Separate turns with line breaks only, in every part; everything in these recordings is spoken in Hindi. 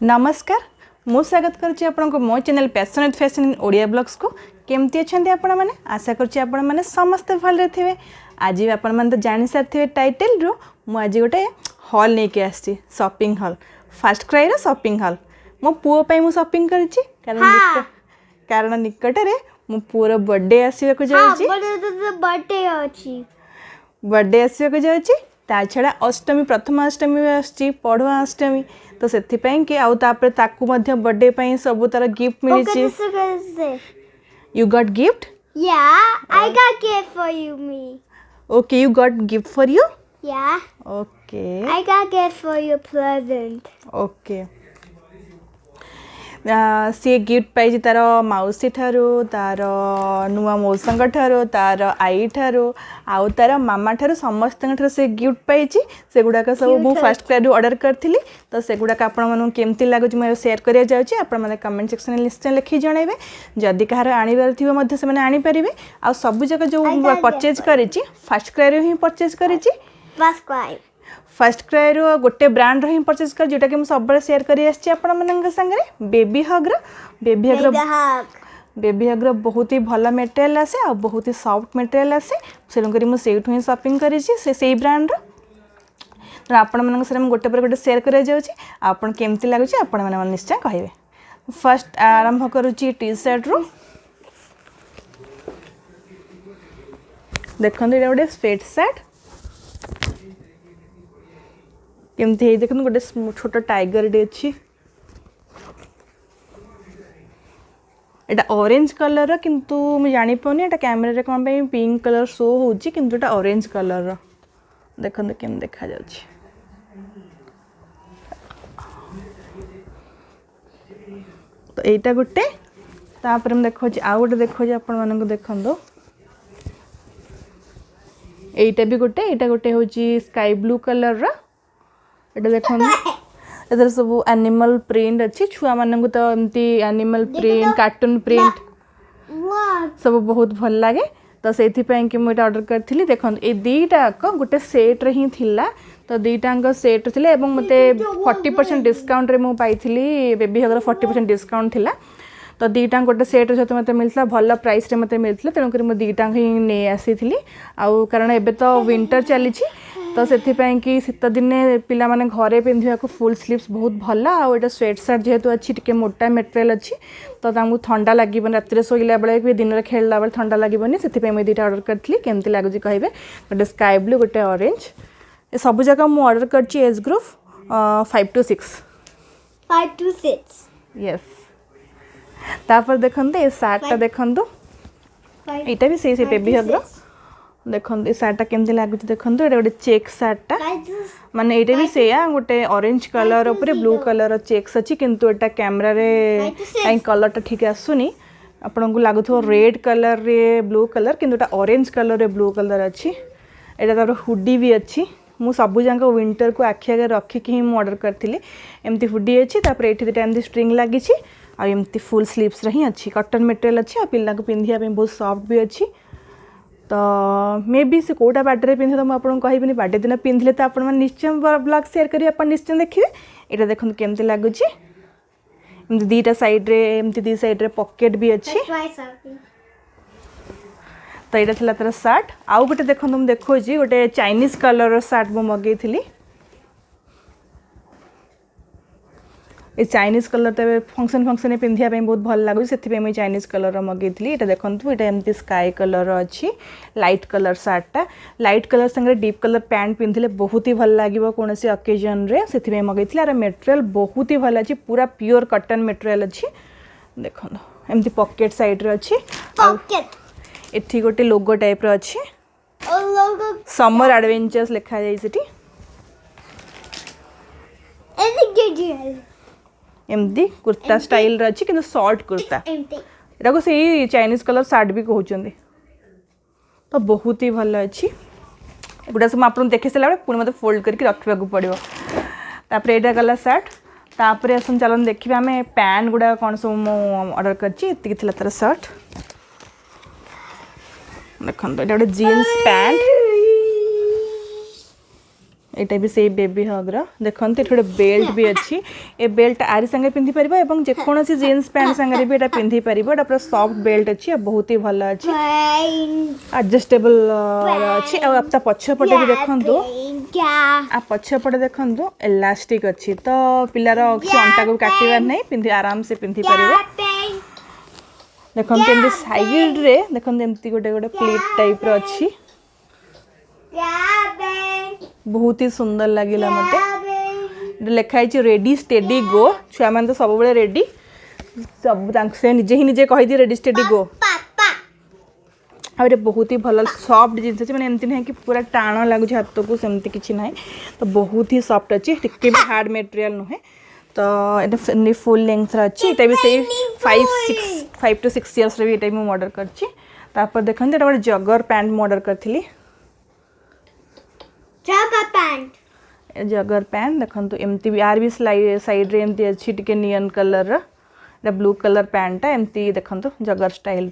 नमस्कार मु स्वागत करुच्ची आपण को मो चैनल पैशनेट फैशन इन ओडिया ब्लॉग्स को केमती अच्छा आपण मैंने आशा करुच्ची आपण मैंने समस्ते भल थे। आज आपण मैंने तो जानी सारे टाइटल रू मुझे गोटे हॉल नहीं के आसी शॉपिंग हॉल फास्ट क्राई रो शॉपिंग हॉल मो पुओ पई मु शॉपिंग करिछि कारण निकट रे मो पुओर बर्थडे आसीबा को जाउछि बर्थडे आसीबा को जाउछि ता छड़ा अष्टमी प्रथम अष्टमी आछि पढ़ुआ अष्टमी तो से कि आउ तापर ताकू मध्य बर्थडे पई सब तार गिफ्ट मिली you got gift
I got gift for you, me.
Okay you got gift for you
Yeah.
Okay
I got gift for your present.
Okay सी गिफ्ट पाई तार मौसी ठारू तार नुआ मौसंग ठारू तार आई ठारू आउ तार मामा ठारू समस्त ठारू से गिफ्ट पाई से गुड़ाक सब मु फास्ट क्राई ऑर्डर करी तो से गुड़ाक आपण केमती लगुच मैं शेयर करिया जाउची आपण माने कमेंट सेक्शन में निश्चय लिखि जणाइबे जदि कहार आनिबार थिबो मध्ये से माने आनी परिबे आ सब जगह जो परचेज करिछि फास्ट क्राई रो ही परचेज करिछि
Fast cry.
फास्ट क्राई रो गोटे ब्रांड रो ही परचेज कर जोटा कि हम सब बड़े शेयर करी आछि आपण मानन संगे baby hug
Make the hug.
Baby hug बहुत ही भल मटेरियल आसे और बहुत ही सॉफ्ट मटेरियल आसे से मुझे ही शॉपिंग करी ब्रांड रो आपण मान गोटे पर गोटे शेयर कर आपन केमती लगुच आपण मैंने निश्चय कहे। फर्स्ट आरंभ करुच्ची टी शर्ट रू देखो ये गोटे स्वेट शर्ट केमती देखो गोटे छोट टाइगर टे अच्छी एटा ऑरेंज कलर किंतु मैं जानी पाऊनी एटा कैमरा रे कोन पे पिंक कलर शो होची किंतु एटा ऑरेंज कलर देखो केम देखा जाउची तो एटा गुटे तापर हम देखो आ गोटे देखो आपण मानको देखंदो एटा भी गोटे एटा गोटे होची स्काई ब्लू कलर रा एटा देखंदो इधर सब एनिमल प्रिंट अच्छी छुआ मानक तो एमती एनिमल प्रिंट कार्टून प्रिंट सब बहुत भल लगे तो से कि मुझे ऑर्डर करी देखो ये दीटा गोटे सेट रे ही थिला तो दीटा सेट थिले एवं मते 40% डिस्काउंट रे मु पाई बेबी हगर 40% डिस्काउंट थिला तो दीटा गोटे सेट सहित मत मिलता भल प्राइस रे मत मिलता तेणुक मुझे दीटा ही नहीं आसी आउ कारण एबे तो विंटर चली तो से कि शीत दिने पिला माने घरे पिंधिया को फुल स्लीव्स बहुत भल आटा स्वेट शर्ट जेहेतु अच्छी टिके मोटा मटेरियल अच्छी तो तांको ठंडा लगे राति शोला बेले भी दिन में खेलला बेले ठंडा लगे से मुझे दीटा ऑर्डर करी केमती लगुच कहे गोटे स्काई ब्लू गोटे ऑरेंज ये सब जगह मुझे ऑर्डर कर age group 5 to 6
5 to 6.
Yes तापर देखते ये सार्टा देखु यहाँ भी से बेबी हग्र देखो सार्टा केमती लगुच देखो ये गोटे चेक सार्टा माने ये भी से गोटे ऑरेंज कलर उपर ब्लू कलर चेक्स अच्छी किंतु एटा कैमरा रे कहीं कलर ठीक आसुनी आपन को लगुथो रेड कलर रे ब्लू कलर किंतु एटा ऑरेंज कलर रे ब्लू कलर अच्छी एटा तार हुडी भी अच्छी मु सबु जाक विंटर को आखि आगे रखिकी ही ऑर्डर करी एमती हुडी अच्छी तापर ये दुटा एमती स्ट्रिंग लगी आमती फुल स्लीव्स रही अच्छी कॉटन मटेरियल अच्छी पिला को पिंधिया बहुत सॉफ्ट भी अच्छी तो मे बी से कोटा बाटे पिंधे तो मुझे कहबी बार्डे दिन पिंधले तो आप निश्चय ब्लॉग शेयर करेंगे आप निश्चय देखिए यहाँ देखो केमती लगुच दीटा साइड रे एमती दी साइड रे पॉकेट भी अच्छी तो यहाँ थी तार सार्ट आउ गोटे देखो मुझे देखो गोटे चाइनीज कलर सार्ट मुझे मगेली ये चाइनीज कलर तो फंक्शन पिंधिया बहुत भल लगुच से मुझे चाइनीज कलर मगेली ये देखो ये एमती स्काई कलर अच्छी लाइट कलर सार्टा लाइट कलर संगे डीप कलर पैंट पिंधिले बहुत ही भल लगे कौन से अकेजन रे से मगेली यार मटेरियल बहुत ही भल अच्छी पूरा प्योर कॉटन मटेरियल अच्छी देखो एमती पॉकेट साइड रे अच्छी एठी गोटे लोगो टाइप रो अच्छी समर एडवेंचर्स लिखा जाई सेठी एमती कुर्ता स्टाइल अच्छी कि शॉर्ट कुर्ता यहाँ को सही चाइनीज कलर सार्ट भी कहते तो बहुत ही भल अच्छी गुड़ा सब आप देखे सारा पुणी मतलब फोल्ड करके रखा पड़ो तापर यहाँ गला सार्ट तापर आसन चलन देखिए आम पैंट गुड़ा कौन सब ऑर्डर करती तार सर्ट देखो ये गोटे जीन्स पैंट एटा भी से बेबी हग्र देखते गोटे बेल्ट भी अच्छी ए बेल्ट आरी संगे पिंधि पार और जेकोसी जीन्स पैंट संगे भी एटा पिंधि पार एटा पूरा सॉफ्ट बेल्ट अच्छी बहुत ही भल अच्छी एडजस्टेबल अच्छी आ पछपटे भी देखंतु आ पछपटे देखंतु इलास्टिक अच्छी तो पिलार अंटा को काटिबार नहीं पिंधि आराम से पिंधि पार देखते एमती साइड रे देखते एमती गोटे गोटे प्लेट टाइप रो अच्छी बहुत ही सुंदर लगिला मते लिखाई रेडी स्टेडी गो छुआ मान तो सब बेले रेडी सब से निजे ही निजे कही रेडी स्टेडी गो आ बहुत ही भल सॉफ्ट जिनस अच्छे मैंने एमती नहीं कि पूरा टाण लगुच हाथ को सेमती किसी ना तो बहुत ही सॉफ्ट अच्छी टिके भी हार्ड मटेरियल नुहे तो ये फुल लेंथ अच्छी ये भी से 5 to 6 years भी ये मुझे ऑर्डर कर देखते गोटे जगर पैंट मुझे ऑर्डर करी जगर पैंट देखो एमती भी यार भी साइड रे एमती अच्छी टिके नियन कलर ब्लू कलर पैंट एमती देखो जगर स्टाइल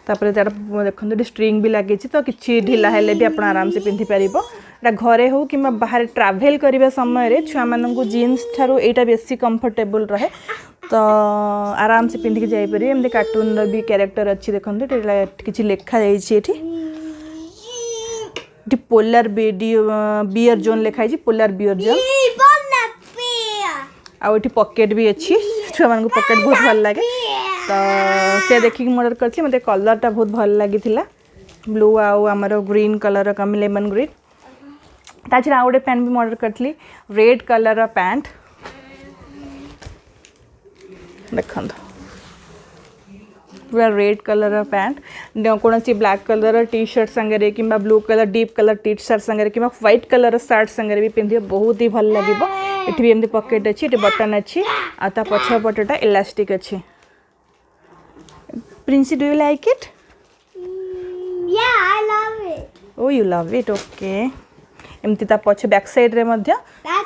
तापर देखते स्ट्रिंग भी लगी तो किसी ढिला हेले भी आप आराम से पिंधि पार एटा घरे हो कि बाहर ट्रैवल करने समय छुआ मानू जीन्स ठारू यहाँ बेसी कंफर्टेबल रहे तो आराम से पिंधिकी जापर एमती कार्टून भी कैरेक्टर अच्छी देखते किसी लिखा पोलार बियर जोन लिखाई polar bear zone out pocket भी अच्छी छुआ मान पॉकेट बहुत भल लगे तो से देखिक ऑर्डर करती मत कलरटा बहुत भल लगी ब्लू आमर ग्रीन कलर कम लेमन ग्रीन ताछे आउ गोटे पैंट भी ऑर्डर करी रेड कलर पैंट देखो पूरा रेड कलर पैंट कौन सी ब्लैक कलर टी शर्ट संगे कि blue colour deep colour T shirt संगे कि व्हाइट कलर शर्ट संगे भी पिंधे बहुत ही भल लगे ये भी एमती पॉकेट अच्छी ये बटन अच्छी आता पछपटा इलास्टिक अच्छी Princy do you like it
I love it.
Oh, you love it. Okay. एमती ता पछ बैक साइड रे मध्य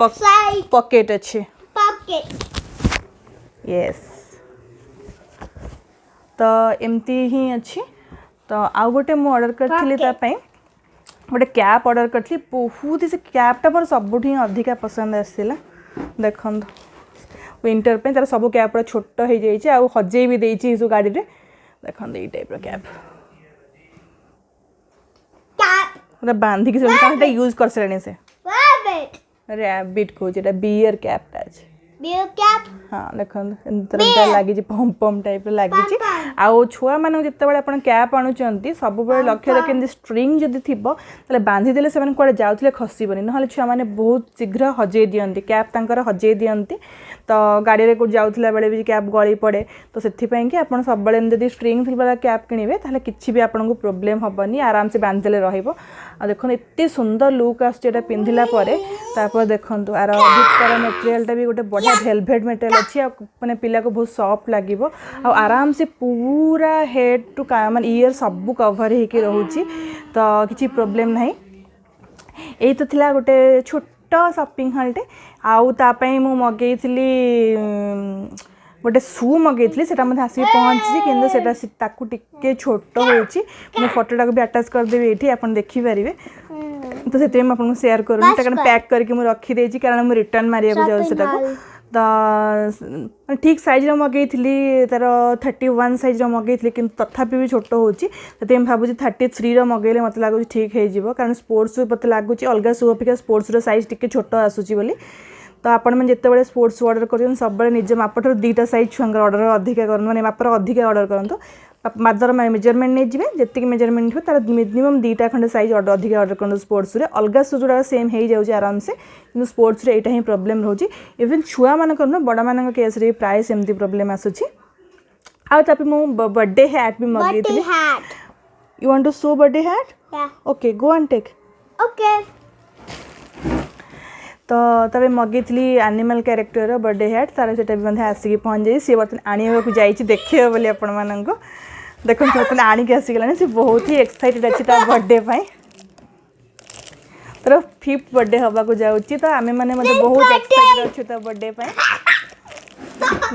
Backside
पॉकेट अच्छे
pocket.
यस तो एमती ही अच्छी तो आउ गोटे मु ऑर्डर करथिली ता पई गोटे कैप ऑर्डर करथिली बहुत ही से कैपटा मोर सबुठ ही अधिका पसंद आसला देखंद विंटर पे तार सब कैप छोट हो जाइए आ हजे भी देइछि सो गाड़ी रे देखंद ई टाइप रो कैप मतलब बांधी की सब यूज कर सरे से
Rabbit.
रैबिट को जेटा बियर कैप टाच
Beer cap.
हाँ देखते लगी पम पम टाइप लगी आउ छुआ मान जिते अपन कैप आणुंट सब लक्ष्य रखी स्ट्रिंग जदि थी बांधीदे से कड़े जाऊे खसबनी ना छुआ मैंने बहुत शीघ्र हजे दिखती कैप तंकर हजे दिखती तो गाड़ी में कौट जाऊला बेले भी कैप गली पड़े तो से कि आप सब जब स्ट्रिंग थी कैप किणवे ताहले किसी भी आपको प्रोब्लेम हेनी आराम से बांधिले रहिबो आ देखो एत सुंदर लुक आसटा पिंधिला तापर देखो आर भितर मटेरियलटा भी गोटे बढ़िया वेलवेट मटेरियल अच्छी मैंने पिला को बहुत सॉफ्ट लगे आराम से पूरा हेड टू मान ईयर सब कवर होकर रोचे तो किसी प्रोब्लेम ना यही तो थिला गोटे छोट शॉपिंग हॉलटे आउ तापाई मु मगेइथिली गोटे शू मगेइथिली सेटा मते आसी पहुंची किंतु सेटा टिके छोट होउची मैं फोटोटा को भी अटैच कर देबी एठी आपण देखि परिबे तो सेते मैं आपन शेयर करूँ कारण पैक करके मु रखी देछि कारण मु रिटर्न मारिया को जाउ सेटा को तो ठीक साइज मगेइथिली तार 31 साइज मगेइथिली किंतु तथापि भी छोट होउची तो मैं भाबुची 33 मगेले मत लागुची ठीक हो जिवो कारण स्पोर्ट्स शू मत लागुची अलगा शू अपेक्षा स्पोर्ट्स रो साइज टिके छोट आसुची बोली तो आपण मैंने जिते स्पोर्ट्स ऑर्डर कर सब निज मापठार 2टा साइज छुआ ऑर्डर अधिका कर माने मापर अधिका ऑर्डर करूँ मादर मेजरमेंट नहीं जी जी मेजरमेंट हो तार मिनिमम 2टा खंडे साइज अधिका ऑर्डर कर स्पोर्ट्स रे अलग शू जोड़ा सेम हो जाए आराम से कि स्पोर्ट्स रे यहाँ ही प्रोब्लेम रोचे इवन छुआ मानक बड़ा मान केस रे प्राय सेमती प्रोब्लेम आसूची आउ मु बर्थडे हैट भी मगई थी you want to show birthday hat okay go and take
Okay.
तो तबे मगई थी एनिमल कैरेक्टर बर्थडे हैट तार से आसिक पहुँच जाए सी बर्तमान आने जाइए देखिए बोली आपण मान देखो बर्तमान आणिक आसीगला सी बहुत ही एक्साइटेड अच्छी बर्थडे तर 5th बर्थडे हवा को जाऊँगी तो आम मैंने बहुत एक्साइटेड अच्छे तो बर्थडे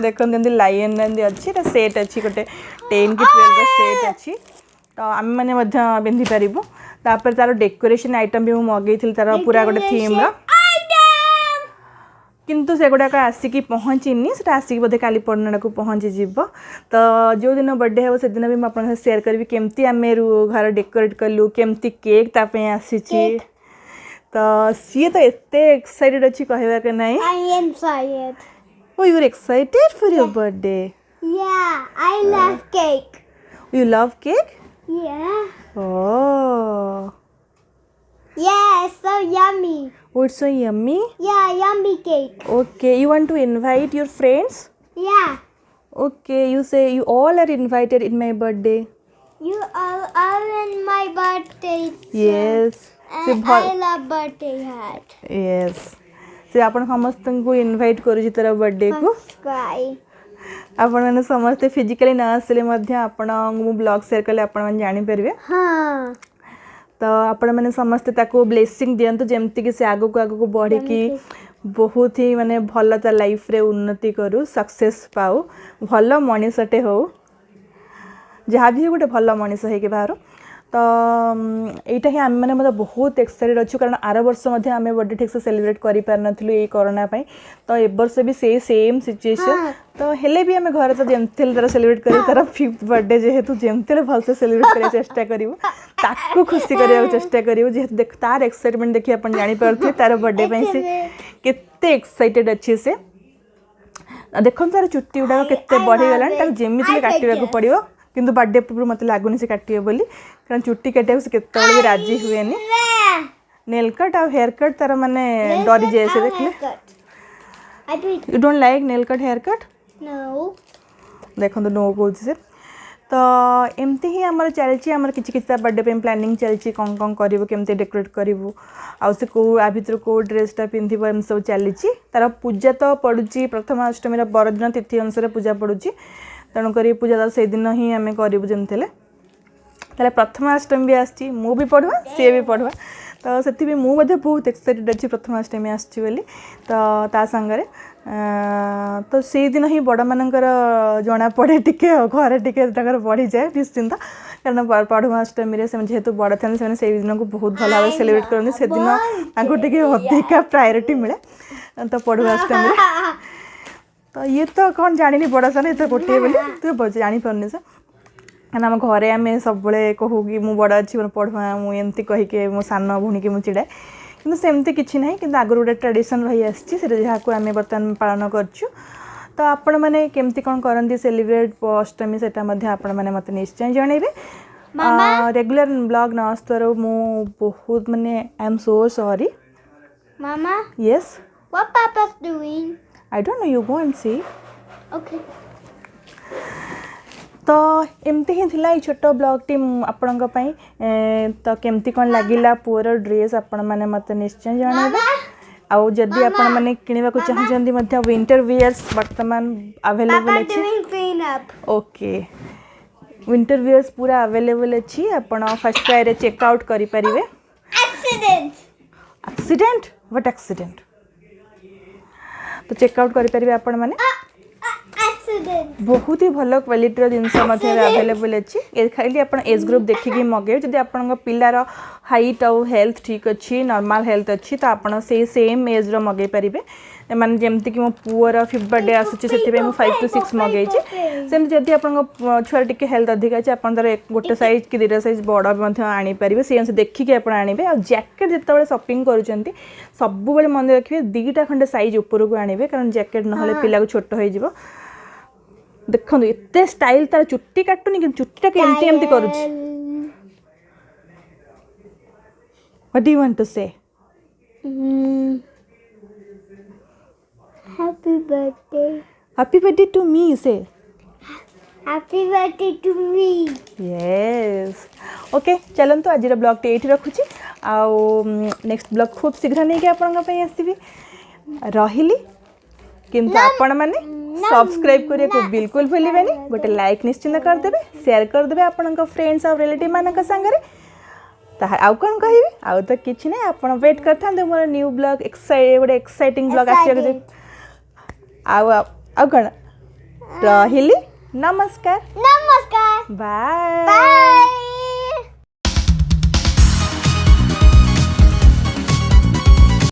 देखो जमी लायन अच्छी सेट अच्छी गोटे 10 की 12 सेट अच्छी तो आम मैंने पिंधि पारू तापर तार डेकोरेशन आइटम भी मु मगेई तार पूरा गोटे थीम रो किंतु से गुड़ाक आसिकी पहुँचीनी से आसिक बोधे काली परना को पहुँची जीव तो जो दिन बर्थडे हे से दिन भी मुझे शेयर करी केमती आम घर डेकोरेट कलु केमती केक तापे आसी तो सी तो एत एक्साइटेड अच्छी कहवा के नहीं
I am excited.
Oh, you're excited for your birthday?
Yeah, I love cake.
You love cake?
Yeah.
Oh.
Yeah, it's so yummy.
Oh, it's so yummy.
Yeah, yummy cake.
Okay, you want to invite your friends?
Yeah.
Okay, you say you all are invited in my birthday.
You are in my birthday.
Yes.
And I love birthday hat.
Yes. से आपण समस्त को इनवाइट करूची तर बर्थडे को
Subscribe.
आपण माने समस्त फिजिकली न आसले मध्य आपण मु ब्लॉग शेयर करले आपण माने जानि परबे
हाँ.
तो आपण माने समस्त ताको ब्लेसिंग दियंतु जेमति कि से आगो को बढ़ी कि बहुत ही माने भल ता लाइफ रे उन्नति करू सक्सेस पाऊ भल मनीषटे हो जहाँ भी गोटे भल मनीष है कि बाहर तो यहाँ ही आम मैंने मतलब बहुत एक्साइटेड अच्छु कारण आर वर्ष आम बर्थडे ठीक से सेलिब्रेट कर पार नथिलु ये कोरोना पाई तो ए वर्ष भी से सेम सिचुएशन तो हेले भी आम घर तो जमती तार सेलिब्रेट कर तार 5th बर्थडे जेहेतु जमती भलसे सेलिब्रेट करने चेष्टा करूँ ताकू खुशी करने चेष्टा करूँ जेहेतु देख तार एक्साइटमेंट देखिए आप जानीपे तार बर्थडे पे से केते एक्साइटेड अच्छे से देखो तार चुट्टी गुड़ाक केते बढ़ीगला जमी काटा पड़ो किंतु बर्थडे पूर्व मत लगुनि से काटे बोली कारण चुट्टी काटा से केत भी राजी हुए नेल कट आ हेयर कट तार माने डरी जाए से देखले you don't like nail cut hair cut
No.
देखो नो कौन से तो एमती ही आमर चलती आमर किसी किसी बर्थडे पे प्लानिंग चलती कौन कौन करूँ केमती डेकोरेट करूँ आउ से कौ आ भर कौ ड्रेसटा पिंधब एम सब चली तार पूजा तो पड़ुची प्रथमाष्टमी बरदिन तिथि अनुसार पूजा पड़ुची तेणुक पूजा तो से दिन ही आम करूँ जमती ताले प्रथमाष्टमी भी आसी मु भी पढ़वा सी भी पढ़वा तो से मुझे बहुत एक्साइटेड अच्छी प्रथमाष्टमी आसी तो ता संगे तो से दिन ही बड़ मानकर जना पड़े टिके घर टिके बढ़ी जाए निश्चिंत कारण पढ़ुमाष्टमी से जेहेतु बड़ था से दिन को बहुत भल भाव सेलिब्रेट करते से दिन टे अधिका प्रायोरिटी मिले तो पढ़ुमाष्टमी तो ये तो कौन जानी बड़ सान ये तो गोटे बोली तू जापारे से कारण आम घरे आम सब कहू कि मु बड़ अच्छी मोर पढ़ुआ मुझे कहीकि मो सान भूणी की मुझे चिड़ाए कि सेमती किसी ना कि आगुरी गोटे ट्रेडिशन रही आसी जहाँ को आम बर्तमान पालन करूँ तो आपण मैंने केमती कौन करती सेलिब्रेट अष्टमी से आपण मैंने मत निश्चय जनइबे रेगुलर ब्लॉग न आसुर मु बहुत माने I am so sorry
Mama,
yes
what Papa's doing?
I don't know you go and see
Okay.
तो एमती ही थिला ये छोट ब्लॉग टी आपण तो केमती कौन लगिला पुअर ड्रेस आपण मैंने मत निश्चय जनइबे आउ जदि आपण मैंने किनिबा को चाहछन्ती मध्य विंटर वियर्स वर्तमान अवेलेबल
Papa
अछि
doing clean up.
Okay winter wears पूरा अवेलेबल अछि आपण फर्स्ट क्राई रे चेक आउट करि परिबे
Accident.
एक्सीडेंट व्हाट एक्सीडेंट तो चेक आउट करि परिबे आपण माने
Accident.
बहुत ही भल क्वालिटी जिनस अवेलेबल अच्छी खाली आप एज ग्रुप देखिए मगे जब आप पिलार हाइट आउ हेल्थ ठीक अच्छी नॉर्मल हेल्थ अच्छी तो आप सेम एज रो मगे पारे माने जमती कि मो पुअर 5th बर्थडे आसूँ से 5 to 6 मगे सेम जदि आप छुआर टी हेल्थ अधिक अच्छे आप गोटे साइज कि 2टा साइज बड़ आनीपर से अनुसार देखिए आप आने आ जैकेट जिते शॉपिंग करुँच सब मन रखिए 2टा खंडे साइज ऊपर को आने कारण जैकेट ना पिला को छोट हो देखो एत स्टाइल तार चुट्टी काटुनी कि चुट्टीटा केमती एमती करुछि what do you want to say
Happy birthday.
Happy birthday to me say
Happy birthday to me.
Yes okay चलंतु आज ब्लॉग टे एठी रखुछि आउ नेक्स्ट ब्लॉग खूब शीघ्र नहीं कि आपन पई आसीबी रहिली किंतु आपण माने सब्सक्राइब करिया को बिल्कुल भूलिबेनी गोटे लाइक निश्चित कर देबे शेयर कर देबे आपन फ्रेंड्स और रिलेटिव मानक संगरे ताहा आउ कोन कहिबे आउ तो किछि नै आपण वेट करथांदे मोर न्यू ब्लॉग गोटे एक्साइटिंग ब्लॉग आसी आउ आउ कोन रहिली नमस्कार
Namaskar.
Bye
Bye.